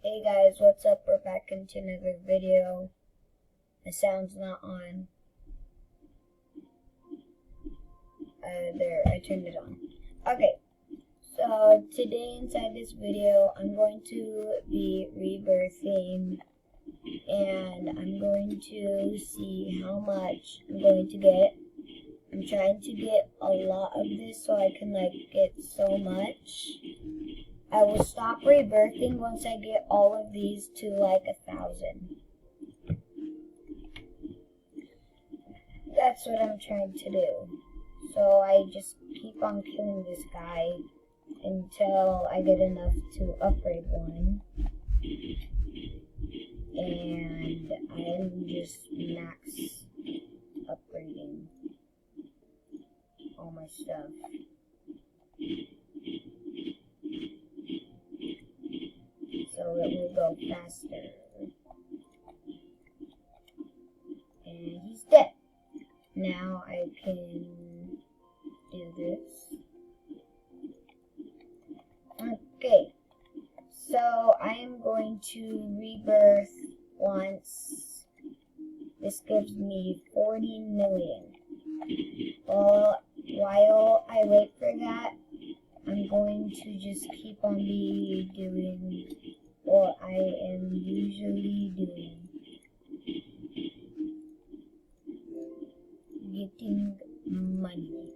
Hey guys, what's up? We're back into another video. The sound's not on. There, I turned it on. Okay, so today inside this video, I'm going to be rebirthing, and I'm going to see how much I'm going to get. I'm trying to get a lot of this so I can get so much. I will stop rebirthing once I get all of these to 1,000. That's what I'm trying to do. So I just keep on killing this guy until I get enough to upgrade one. And I'm just max upgrading all my stuff. So it will go faster. And he's dead. Now I can do this. Okay. So I am going to rebirth once. This gives me 40 million. Well, while I wait for that, I'm going to just keep on doing what I am usually doing. Getting money.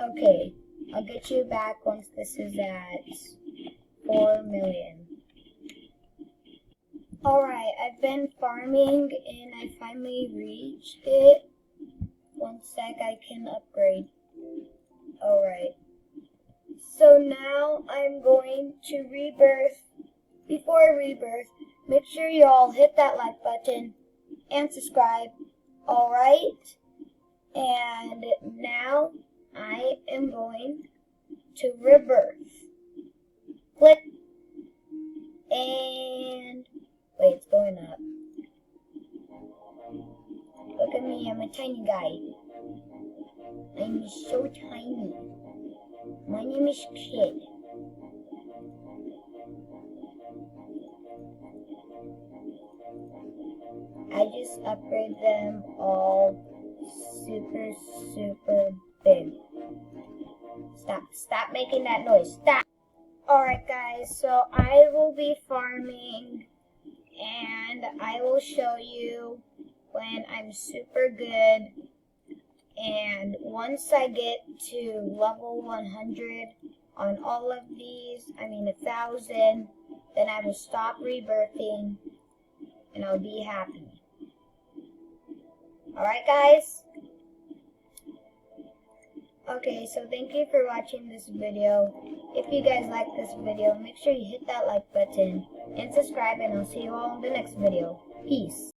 Okay, I'll get you back once this is at 4 million. Alright, I've been farming and I finally reached it. One sec, I can upgrade. Alright. So now I'm going to rebirth. Before I rebirth, make sure you all hit that like button and subscribe. Alright? And now I am going to rebirth. Click. And wait, it's going up. Look at me, I'm a tiny guy. I'm so tiny. My name is Kid. I just upgrade them all super big. Stop making that noise. Stop. Alright guys, so I will be farming and I will show you when I'm super good, and once I get to level 100 on all of these, 1,000, then I will stop rebirthing and I'll be happy. Alright guys? Okay, so thank you for watching this video. If you guys like this video, make sure you hit that like button and subscribe, and I'll see you all in the next video. Peace.